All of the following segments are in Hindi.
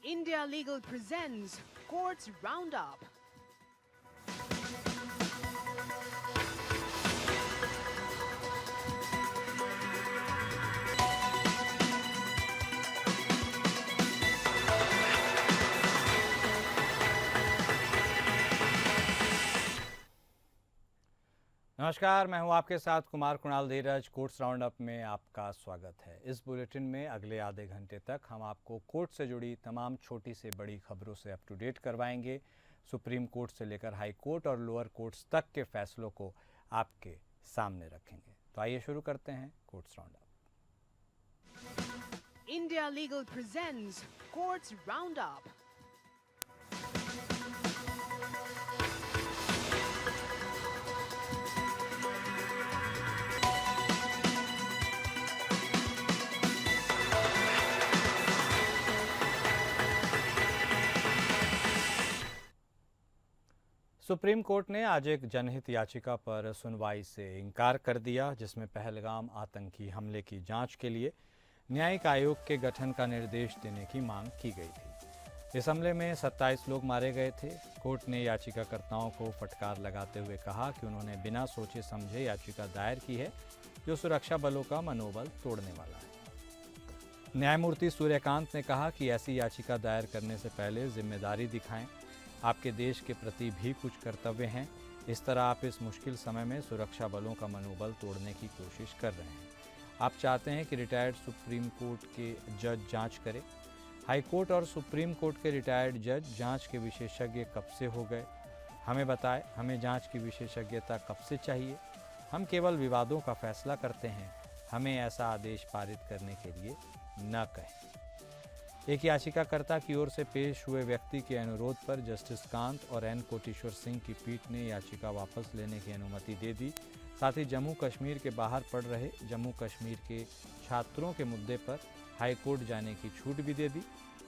India Legal presents Courts Roundup. नमस्कार, मैं हूं आपके साथ कुमार कुणाल धीरज। कोर्ट्स राउंड अप में आपका स्वागत है। इस बुलेटिन में अगले आधे घंटे तक हम आपको कोर्ट से जुड़ी तमाम छोटी से बड़ी खबरों से अप टू डेट करवाएंगे। सुप्रीम कोर्ट से लेकर हाई कोर्ट और लोअर कोर्ट्स तक के फैसलों को आपके सामने रखेंगे। तो आइए शुरू करते हैं courts round up. India Legal presents Courts Roundup. Supreme court ने आज एक जनहित याचिका पर सुनवाई से इनकार कर दिया, जिसमें पहलगाम आतंकी हमले की जांच के लिए न्यायिक आयोग के गठन का निर्देश देने की मांग की गई थी। इस हमले में 27 लोग मारे गए थे। कोर्ट ने याचिकाकर्ताओं को फटकार लगाते हुए कहा कि उन्होंने बिना सोचे समझे याचिका दायर की है, जो सुरक्षा बलों का मनोबल तोड़ने वाला है। न्यायमूर्ति सूर्यकांत ने कहा कि ऐसी याचिका दायर करने से पहले जिम्मेदारी दिखाएं। आपके देश के प्रति भी कुछ कर्तव्य हैं। इस तरह आप इस मुश्किल समय में सुरक्षा बलों का मनोबल तोड़ने की कोशिश कर रहे हैं। आप चाहते हैं कि रिटायर्ड सुप्रीम कोर्ट के जज जांच करें। हाई कोर्ट और सुप्रीम कोर्ट के रिटायर्ड जज जांच के विशेषज्ञ कब से हो गए? हमें बताएं, हमें जांच की विशेषज्ञता कब से चाहिए? हम केवल विवादों का फैसला करते हैं। हमें ऐसा आदेश पारित करने के लिए न कहें। एक याचिकाकर्ता की ओर से पेश हुए व्यक्ति के अनुरोध पर जस्टिस कांत और एन कोटेश्वर सिंह की पीठ ने याचिका वापस लेने की अनुमति दे दी। साथ ही जम्मू कश्मीर के बाहर पढ़ रहे जम्मू कश्मीर के छात्रों के मुद्दे पर हाई कोर्ट जाने की छूट भी दे दी।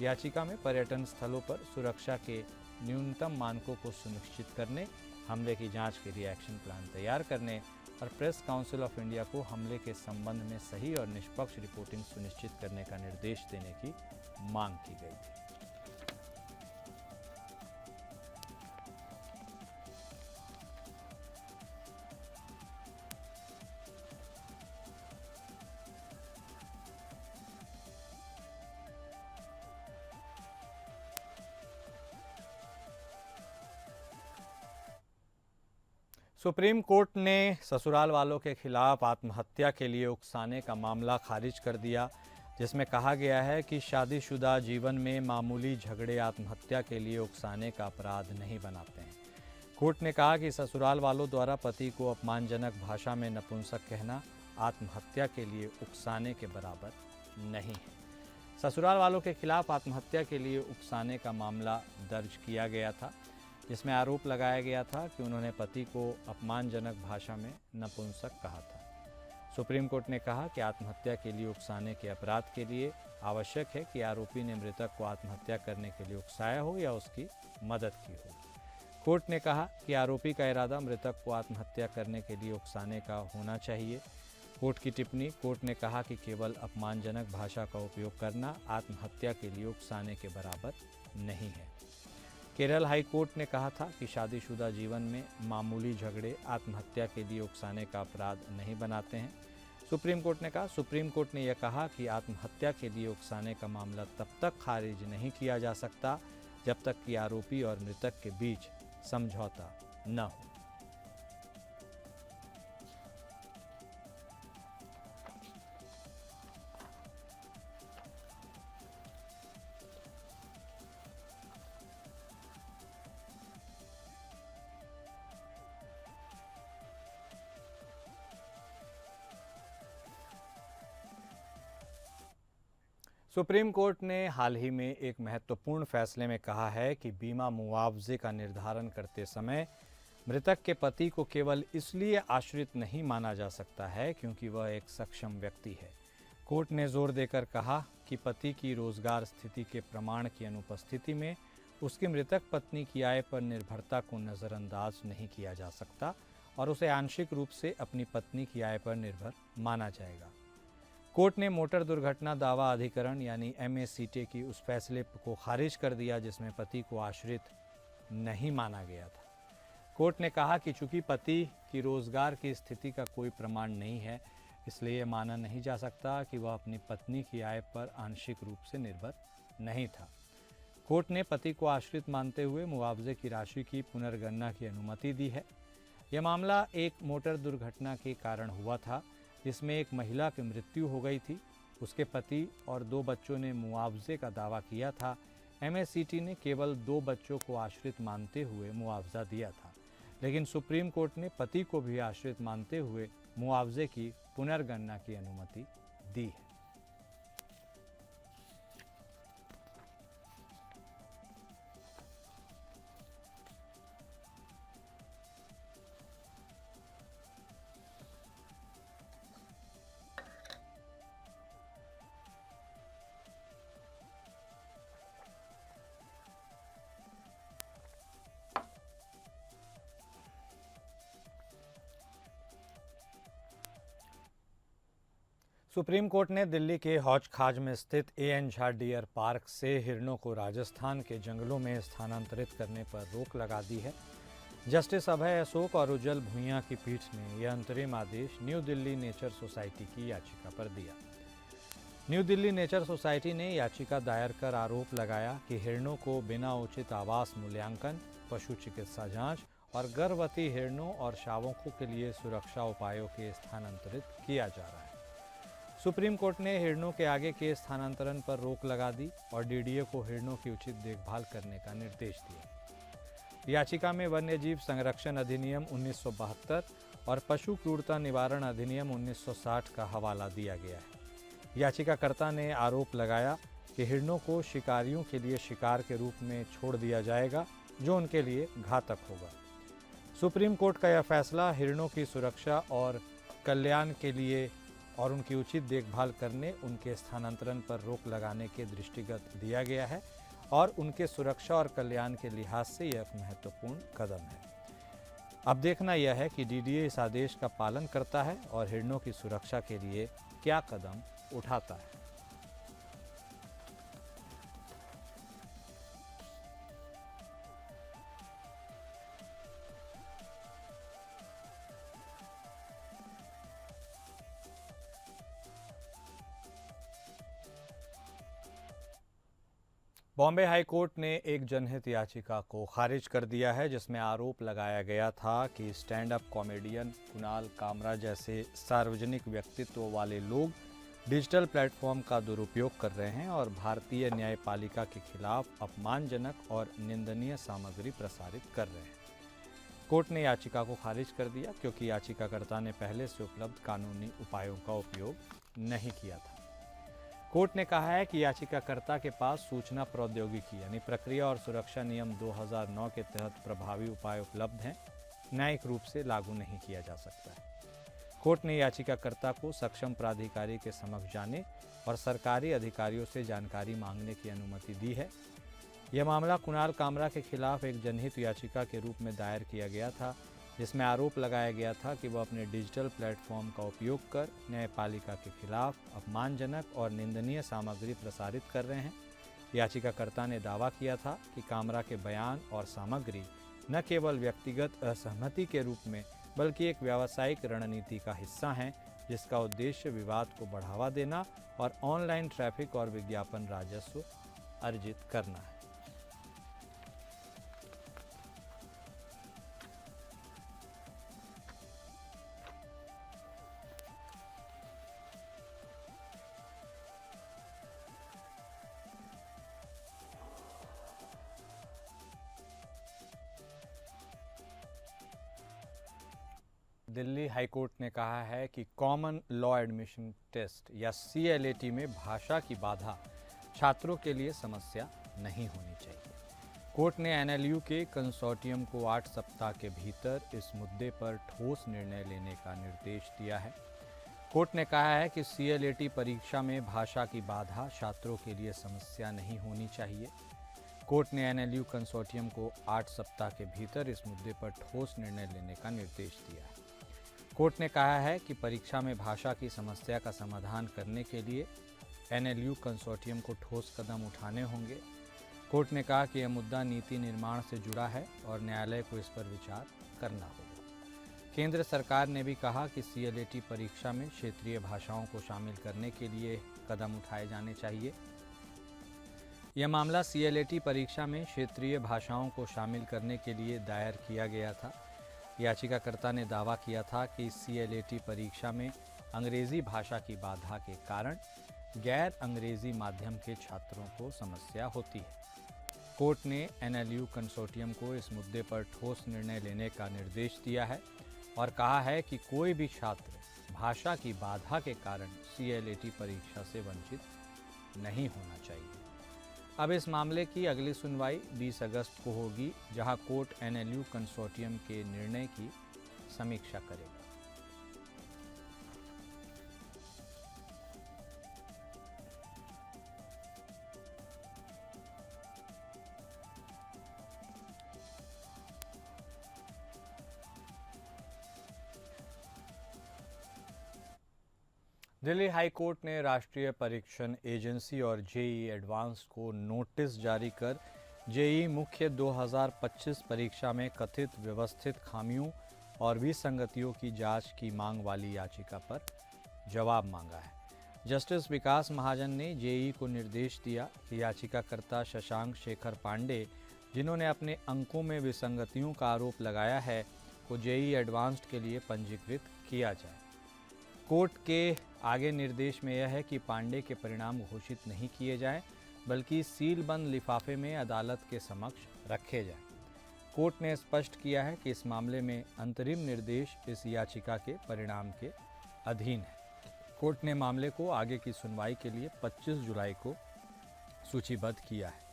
याचिका में पर्यटन स्थलों पर सुरक्षा के न्यूनतम मानकों को सुनिश्चित करने, हमले की जांच के लिए एक्शन प्लान तैयार करने और प्रेस काउंसिल ऑफ इंडिया को हमले के संबंध में सही और निष्पक्ष रिपोर्टिंग सुनिश्चित करने का निर्देश देने की मांग की गई थी। सुप्रीम कोर्ट ने ससुराल वालों के खिलाफ आत्महत्या के लिए उकसाने का मामला खारिज कर दिया, जिसमें कहा गया है कि शादीशुदा जीवन में मामूली झगड़े आत्महत्या के लिए उकसाने का अपराध नहीं बनाते हैं। कोर्ट ने कहा कि ससुराल वालों द्वारा पति को अपमानजनक भाषा में नपुंसक कहना आत्महत्या के लिए उकसाने के बराबर नहीं है। ससुराल वालों के खिलाफ आत्महत्या के लिए उकसाने का मामला दर्ज किया गया था, जिसमें आरोप लगाया गया था कि उन्होंने पति को अपमानजनक भाषा में नपुंसक कहा था। सुप्रीम कोर्ट ने कहा कि आत्महत्या के लिए उकसाने के अपराध के लिए आवश्यक है कि आरोपी ने मृतक को आत्महत्या करने के लिए उकसाया हो या उसकी मदद की हो। कोर्ट ने कहा कि आरोपी का इरादा मृतक को आत्महत्या करने के लिए उकसाने का होना चाहिए। कोर्ट की टिप्पणी, कोर्ट ने कहा कि केवल अपमानजनक भाषा का उपयोग करना आत्महत्या के लिए उकसाने के बराबर नहीं है। केरल हाई कोर्ट ने कहा था कि शादीशुदा जीवन में मामूली झगड़े आत्महत्या के लिए उकसाने का अपराध नहीं बनाते हैं। सुप्रीम कोर्ट ने कहा, सुप्रीम कोर्ट ने यह कहा कि आत्महत्या के लिए उकसाने का मामला तब तक खारिज नहीं किया जा सकता जब तक कि आरोपी और मृतक के बीच समझौता न हो। सुप्रीम कोर्ट ने हाल ही में एक महत्वपूर्ण फैसले में कहा है कि बीमा मुआवजे का निर्धारण करते समय मृतक के पति को केवल इसलिए आश्रित नहीं माना जा सकता है क्योंकि वह एक सक्षम व्यक्ति है। कोर्ट ने जोर देकर कहा कि पति की रोजगार स्थिति के प्रमाण की अनुपस्थिति में उसकी मृतक पत्नी की आय पर निर्भरता को नज़रअंदाज नहीं किया जा सकता और उसे आंशिक रूप से अपनी पत्नी की आय पर निर्भर माना जाएगा। कोर्ट ने मोटर दुर्घटना दावा अधिकरण यानी MACT की उस फैसले को खारिज कर दिया जिसमें पति को आश्रित नहीं माना गया था। कोर्ट ने कहा कि चूंकि पति की रोजगार की स्थिति का कोई प्रमाण नहीं है, इसलिए यह माना नहीं जा सकता कि वह अपनी पत्नी की आय पर आंशिक रूप से निर्भर नहीं था। कोर्ट ने पति को आश्रित मानते हुए मुआवजे की राशि की पुनर्गणना की अनुमति दी है। यह मामला एक मोटर दुर्घटना के कारण हुआ था जिसमें एक महिला की मृत्यु हो गई थी। उसके पति और 2 बच्चों ने मुआवजे का दावा किया था। MACT ने केवल 2 बच्चों को आश्रित मानते हुए मुआवजा दिया था, लेकिन सुप्रीम कोर्ट ने पति को भी आश्रित मानते हुए मुआवजे की पुनर्गणना की अनुमति दी है। सुप्रीम कोर्ट ने दिल्ली के हौज खाज में स्थित AN झा डियर पार्क से हिरणों को राजस्थान के जंगलों में स्थानांतरित करने पर रोक लगा दी है। जस्टिस अभय अशोक और उज्जवल भुइयां की पीठ ने यह अंतरिम आदेश न्यू दिल्ली नेचर सोसाइटी की याचिका पर दिया। न्यू दिल्ली नेचर सोसाइटी ने याचिका दायर कर आरोप लगाया कि हिरणों को बिना उचित आवास मूल्यांकन, पशु चिकित्सा जांच और गर्भवती हिरणों और शावकों के लिए सुरक्षा उपायों के स्थानांतरित किया जा रहा है। सुप्रीम कोर्ट ने हिरणों के आगे के स्थानांतरण पर रोक लगा दी और DDA को हिरणों की उचित देखभाल करने का निर्देश दिया। याचिका में वन्यजीव संरक्षण अधिनियम 1972 और पशु क्रूरता निवारण अधिनियम 1960 का हवाला दिया गया है। याचिकाकर्ता ने आरोप लगाया कि हिरणों को शिकारियों के लिए शिकार के रूप में छोड़ दिया जाएगा, जो उनके लिए घातक होगा। सुप्रीम कोर्ट का यह फैसला हिरणों की सुरक्षा और कल्याण के लिए और उनकी उचित देखभाल करने, उनके स्थानांतरण पर रोक लगाने के दृष्टिगत दिया गया है और उनके सुरक्षा और कल्याण के लिहाज से यह एक महत्वपूर्ण कदम है। अब देखना यह है कि DDA इस आदेश का पालन करता है और हिरणों की सुरक्षा के लिए क्या कदम उठाता है। बॉम्बे हाई कोर्ट ने एक जनहित याचिका को खारिज कर दिया है जिसमें आरोप लगाया गया था कि stand up comedian Kunal Kamra जैसे सार्वजनिक व्यक्तित्व वाले लोग डिजिटल प्लेटफॉर्म का दुरुपयोग कर रहे हैं और भारतीय न्यायपालिका के खिलाफ अपमानजनक और निंदनीय सामग्री प्रसारित कर रहे हैं। कोर्ट ने याचिका को खारिज कर दिया क्योंकि याचिकाकर्ता ने पहले से उपलब्ध कानूनी उपायों का उपयोग नहीं किया था। कोर्ट ने कहा है कि याचिकाकर्ता के पास सूचना प्रौद्योगिकी यानी प्रक्रिया और सुरक्षा नियम 2009 के तहत प्रभावी उपाय उपलब्ध हैं, न्यायिक रूप से लागू नहीं किया जा सकता है। कोर्ट ने याचिकाकर्ता को सक्षम प्राधिकारी के समक्ष जाने और सरकारी अधिकारियों से जानकारी मांगने की अनुमति दी है। यह मामला कुणाल कामरा के खिलाफ एक जनहित याचिका के रूप में दायर किया गया था, जिसमें आरोप लगाया गया था कि वह अपने डिजिटल प्लेटफॉर्म का उपयोग कर न्यायपालिका के खिलाफ अपमानजनक और निंदनीय सामग्री प्रसारित कर रहे हैं। याचिकाकर्ता ने दावा किया था कि कामरा के बयान और सामग्री न केवल व्यक्तिगत असहमति के रूप में बल्कि एक व्यावसायिक रणनीति का हिस्सा हैं, जिसका उद्देश्य विवाद को बढ़ावा देना और ऑनलाइन ट्रैफिक और विज्ञापन राजस्व अर्जित करना है। दिल्ली हाईकोर्ट ने कहा है कि कॉमन लॉ एडमिशन टेस्ट या CLAT में भाषा की बाधा छात्रों के लिए समस्या नहीं होनी चाहिए। कोर्ट ने NLU के कंसोर्टियम को 8 सप्ताह के भीतर इस मुद्दे पर ठोस निर्णय लेने का निर्देश दिया है। कोर्ट ने कहा है कि CLAT परीक्षा में भाषा की बाधा छात्रों के लिए समस्या नहीं होनी चाहिए। कोर्ट ने NLU कंसोर्टियम को 8 सप्ताह के भीतर इस मुद्दे पर ठोस निर्णय लेने का निर्देश दिया है। कोर्ट ने कहा है कि परीक्षा में भाषा की समस्या का समाधान करने के लिए एनएलयू कंसोर्टियम को ठोस कदम उठाने होंगे। कोर्ट ने कहा कि यह मुद्दा नीति निर्माण से जुड़ा है और न्यायालय को इस पर विचार करना होगा। केंद्र सरकार ने भी कहा कि सीएलएटी परीक्षा में क्षेत्रीय भाषाओं को शामिल करने के लिए कदम उठाए जाने चाहिए। यह मामला सीएलएटी परीक्षा में क्षेत्रीय भाषाओं को शामिल करने के लिए दायर किया गया था। याचिकाकर्ता ने दावा किया था कि सीएलएटी परीक्षा में अंग्रेजी भाषा की बाधा के कारण गैर अंग्रेजी माध्यम के छात्रों को समस्या होती है। कोर्ट ने एनएलयू कंसोर्टियम को इस मुद्दे पर ठोस निर्णय लेने का निर्देश दिया है और कहा है कि कोई भी छात्र भाषा की बाधा के कारण सीएलएटी परीक्षा से वंचित नहीं होना चाहिए। अब इस मामले की अगली सुनवाई 20 अगस्त को होगी, जहां कोर्ट एनएलयू कंसोर्टियम के निर्णय की समीक्षा करेगा। दिल्ली हाई कोर्ट ने राष्ट्रीय परीक्षण एजेंसी और जेईई एडवांस को नोटिस जारी कर जेईई मुख्य 2025 परीक्षा में कथित व्यवस्थित खामियों और विसंगतियों की जांच की मांग वाली याचिका पर जवाब मांगा है। जस्टिस विकास महाजन ने जेईई को निर्देश दिया कि याचिकाकर्ता शशांक शेखर पांडे, जिन्होंने अपने अंकों में विसंगतियों का आरोप लगाया है, को जेईई एडवांस्ड के लिए पंजीकृत किया जाए। कोर्ट के आगे निर्देश में यह है कि पांडे के परिणाम घोषित नहीं किए जाएं, बल्कि सीलबंद लिफाफे में अदालत के समक्ष रखे जाएं। कोर्ट ने स्पष्ट किया है कि इस मामले में अंतरिम निर्देश इस याचिका के परिणाम के अधीन है। कोर्ट ने मामले को आगे की सुनवाई के लिए 25 जुलाई को सूचीबद्ध किया है।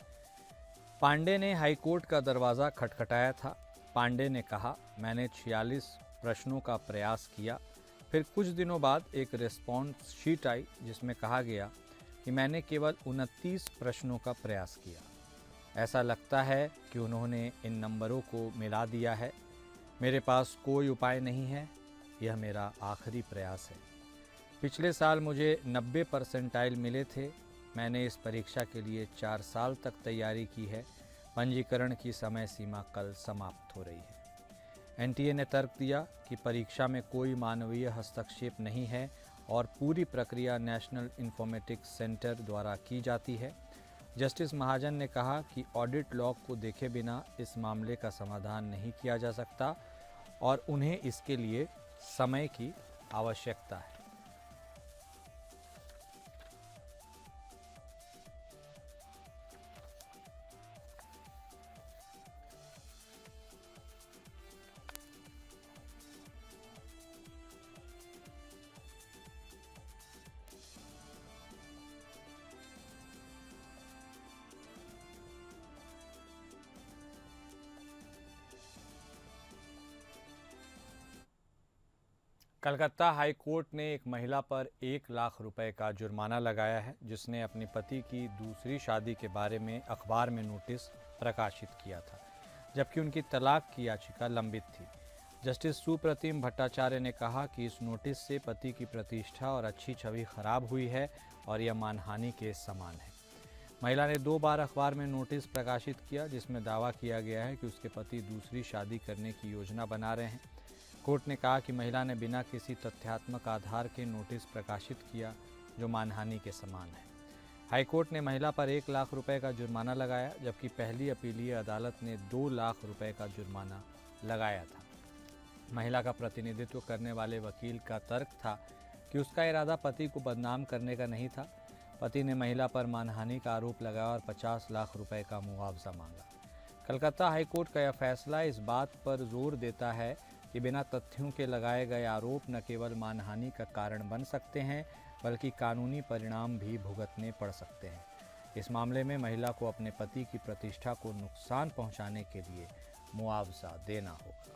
पांडे ने हाईकोर्ट का दरवाज़ा खटखटाया था। पांडे ने कहा, मैंने 46 प्रश्नों का प्रयास किया। फिर कुछ दिनों बाद एक रिस्पॉन्स शीट आई जिसमें कहा गया कि मैंने केवल 29 प्रश्नों का प्रयास किया। ऐसा लगता है कि उन्होंने इन नंबरों को मिला दिया है। मेरे पास कोई उपाय नहीं है, यह मेरा आखिरी प्रयास है। पिछले साल मुझे 90 परसेंटाइल मिले थे। मैंने इस परीक्षा के लिए 4 साल तक तैयारी की है। पंजीकरण की समय सीमा कल समाप्त हो रही है। एनटीए ने तर्क दिया कि परीक्षा में कोई मानवीय हस्तक्षेप नहीं है और पूरी प्रक्रिया नेशनल इंफॉर्मेटिक्स सेंटर द्वारा की जाती है। जस्टिस महाजन ने कहा कि ऑडिट लॉग को देखे बिना इस मामले का समाधान नहीं किया जा सकता और उन्हें इसके लिए समय की आवश्यकता है। कलकत्ता हाई कोर्ट ने एक महिला पर 1 लाख रुपए का जुर्माना लगाया है, जिसने अपने पति की दूसरी शादी के बारे में अखबार में नोटिस प्रकाशित किया था, जबकि उनकी तलाक की याचिका लंबित थी। जस्टिस सुप्रतिम भट्टाचार्य ने कहा कि इस नोटिस से पति की प्रतिष्ठा और अच्छी छवि खराब हुई है और यह मानहानि के समान है। महिला ने 2 बार अखबार में नोटिस प्रकाशित किया, जिसमें दावा किया गया है कि उसके पति दूसरी शादी करने की योजना बना रहे हैं। कोर्ट ने कहा कि महिला ने बिना किसी तथ्यात्मक आधार के नोटिस प्रकाशित किया, जो मानहानि के समान है। हाईकोर्ट ने महिला पर 1 लाख रुपए का जुर्माना लगाया, जबकि पहली अपीलीय अदालत ने 2 लाख रुपए का जुर्माना लगाया था। महिला का प्रतिनिधित्व करने वाले वकील का तर्क था कि उसका इरादा पति को बदनाम करने का नहीं था। पति ने महिला पर मानहानि का आरोप लगाया और 50 लाख रुपए का मुआवजा मांगा। कलकत्ता हाईकोर्ट का यह फैसला इस बात पर जोर देता है कि बिना तथ्यों के लगाए गए आरोप न केवल मानहानि का कारण बन सकते हैं, बल्कि कानूनी परिणाम भी भुगतने पड़ सकते हैं। इस मामले में महिला को अपने पति की प्रतिष्ठा को नुकसान पहुंचाने के लिए मुआवजा देना होगा।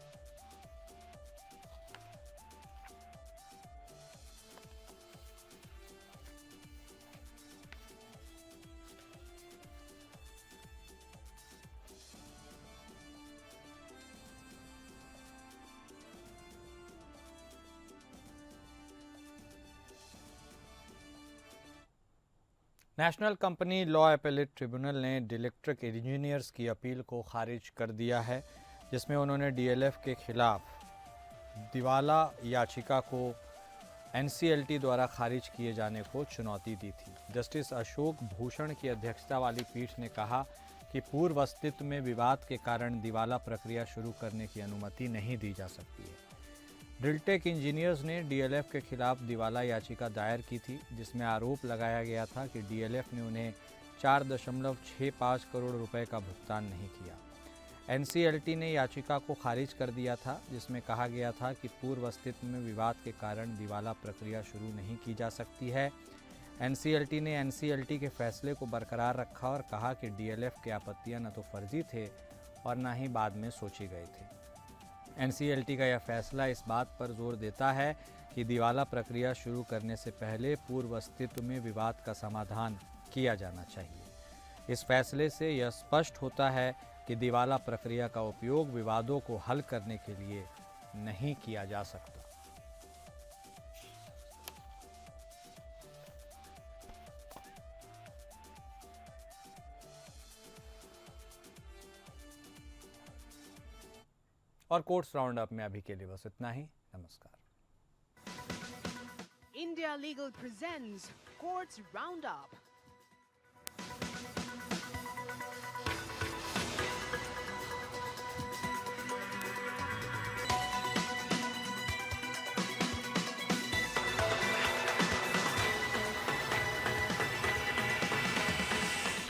National company law appellate tribunal ने इलेक्ट्रिक इंजीनियर्स की अपील को खारिज कर दिया है, जिसमें उन्होंने डीएलएफ के खिलाफ दिवाला याचिका को एनसीएलटी द्वारा खारिज किए जाने को चुनौती दी थी। जस्टिस अशोक भूषण की अध्यक्षता वाली पीठ ने कहा कि पूर्व अस्तित्व में विवाद के कारण दिवाला प्रक्रिया शुरू करने की अनुमति नहीं दी जा सकती है। ड्रिलटेक इंजीनियर्स ने डीएलएफ के खिलाफ दिवाला याचिका दायर की थी, जिसमें आरोप लगाया गया था कि डीएलएफ ने उन्हें 4.65 करोड़ रुपए का भुगतान नहीं किया। एनसीएलटी ने याचिका को खारिज कर दिया था, जिसमें कहा गया था कि पूर्व अस्तित्व में विवाद के कारण दिवाला प्रक्रिया शुरू नहीं की जा सकती है। एनसीएलटी ने एनसीएलटी के फैसले को बरकरार रखा और कहा कि डीएलएफ की आपत्तियां न तो फर्जी थे और न ही बाद में सोचे गए थे। एनसीएलटी का यह फैसला इस बात पर जोर देता है कि दिवाला प्रक्रिया शुरू करने से पहले पूर्व अस्तित्व में विवाद का समाधान किया जाना चाहिए। इस फैसले से यह स्पष्ट होता है कि दिवाला प्रक्रिया का उपयोग विवादों को हल करने के लिए नहीं किया जा सकता। और कोर्ट्स राउंड अप में अभी के लिए बस इतना ही। नमस्कार। India Legal presents Courts Roundup.